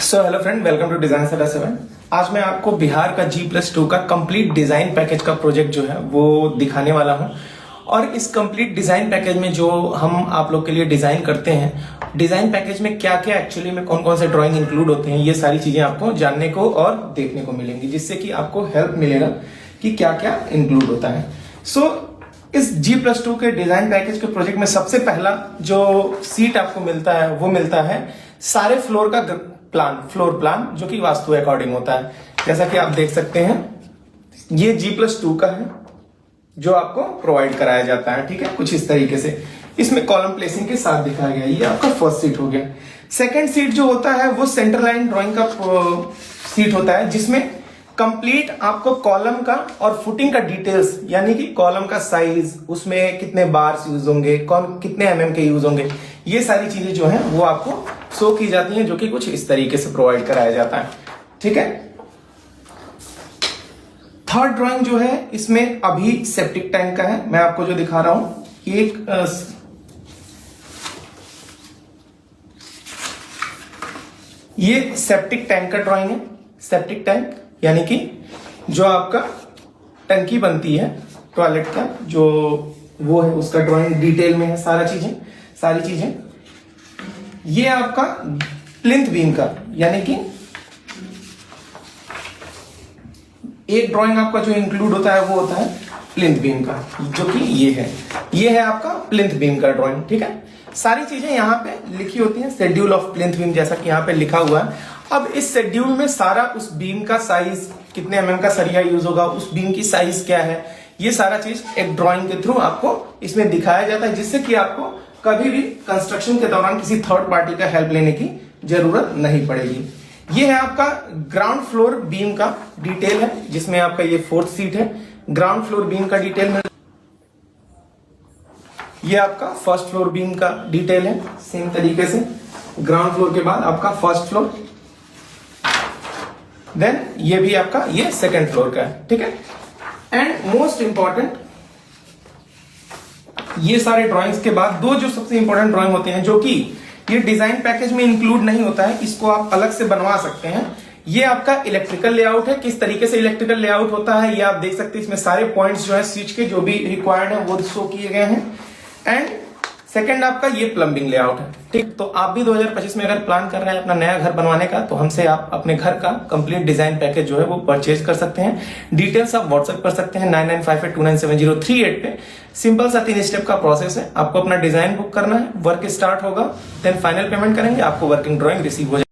So hello friend, welcome to design सेटा 7। आज मैं आपको बिहार का G+2 का कंप्लीट डिजाइन पैकेज का प्रोजेक्ट जो है वो दिखाने वाला हूं। और इस कंप्लीट डिजाइन पैकेज में जो हम आप लोग के लिए डिजाइन करते हैं, डिजाइन पैकेज में क्या क्या एक्चुअली में कौन कौन से ड्राइंग इंक्लूड होते हैं, ये सारी चीजें आपको जानने को और देखने को मिलेंगी, जिससे कि आपको हेल्प मिलेगा कि क्या क्या इंक्लूड होता है। इस G+2 के डिजाइन पैकेज के प्रोजेक्ट में सबसे पहला जो सीट आपको मिलता है वो मिलता है सारे फ्लोर का फ्लोर प्लान, जो कि वास्तु अकॉर्डिंग होता है। जैसा कि आप देख सकते हैं, ये G+2 का है जो आपको प्रोवाइड कराया जाता है। ठीक है, कुछ इस तरीके से इसमें कॉलम प्लेसिंग के साथ दिखाया गया। ये आपका फर्स्ट सीट हो गया। सेकंड सीट जो होता है वो सेंटर लाइन ड्राइंग का सीट होता है, जिसमें कंप्लीट आपको कॉलम का और फुटिंग का डिटेल्स, यानी कि कॉलम का साइज, उसमें कितने बार्स यूज होंगे, कितने mm के यूज होंगे, ये सारी चीजें जो है वो आपको शो की जाती हैं, जो कि कुछ इस तरीके से प्रोवाइड कराया जाता है। ठीक है, थर्ड ड्राइंग जो है इसमें अभी सेप्टिक टैंक का है। मैं आपको जो दिखा रहा हूं ये सेप्टिक टैंक का ड्राइंग है। सेप्टिक टैंक यानी कि जो आपका टंकी बनती है टॉयलेट का, जो वो है, उसका ड्राइंग डिटेल में है सारी चीजें। ये आपका प्लिंथ बीम का, यानी कि एक ड्राइंग आपका जो इंक्लूड होता है वो होता है प्लिंथ बीम का, जो कि ये है आपका प्लिंथ बीम का ड्राइंग। ठीक है, सारी चीजें यहाँ पे लिखी होती हैं। शेड्यूल ऑफ प्लिंथ बीम, जैसा कि यहाँ पे लिखा हुआ है। अब इस शेड्यूल में सारा उस बीम का साइज, कितने mm का सरिया यूज होगा, उस बीम की साइज क्या है, ये सारा चीज एक ड्राइंग के थ्रू आपको इसमें दिखाया जाता है, जिससे कि आपको कभी भी कंस्ट्रक्शन के दौरान किसी थर्ड पार्टी का हेल्प लेने की जरूरत नहीं पड़ेगी। ये है आपका ग्राउंड फ्लोर बीम का डिटेल है, जिसमें आपका ये फोर्थ सीट है। ग्राउंड फ्लोर बीम का डिटेल में ये आपका फर्स्ट फ्लोर बीम का डिटेल है। सेम तरीके से ग्राउंड फ्लोर के बाद आपका फर्स्ट फ्लोर, देन ये भी आपका ये सेकंड फ्लोर का है। ठीक है, एंड मोस्ट इंपॉर्टेंट, ये सारे ड्राइंग्स के बाद दो जो सबसे इंपॉर्टेंट ड्राइंग होते हैं, जो कि ये डिजाइन पैकेज में इंक्लूड नहीं होता है, इसको आप अलग से बनवा सकते हैं। ये आपका इलेक्ट्रिकल लेआउट है। किस तरीके से इलेक्ट्रिकल लेआउट होता है ये आप देख सकते हैं। इसमें सारे पॉइंट्स जो है स्विच के जो भी रिक्वायर्ड है वो शो किए गए हैं। एंड सेकंड आपका ये प्लम्बिंग लेआउट है। ठीक, तो आप भी 2025 में अगर प्लान कर रहे हैं अपना नया घर बनवाने का, तो हमसे आप अपने घर का कंप्लीट डिजाइन पैकेज जो है वो परचेज कर सकते हैं। डिटेल्स आप व्हाट्सएप कर सकते हैं 9958297038 पे। सिंपल सा 3 स्टेप का प्रोसेस है। आपको अपना डिजाइन बुक करना है, वर्क स्टार्ट होगा, देन फाइनल पेमेंट करेंगे, आपको वर्किंग ड्राइंग रिसीव हो जाएगी।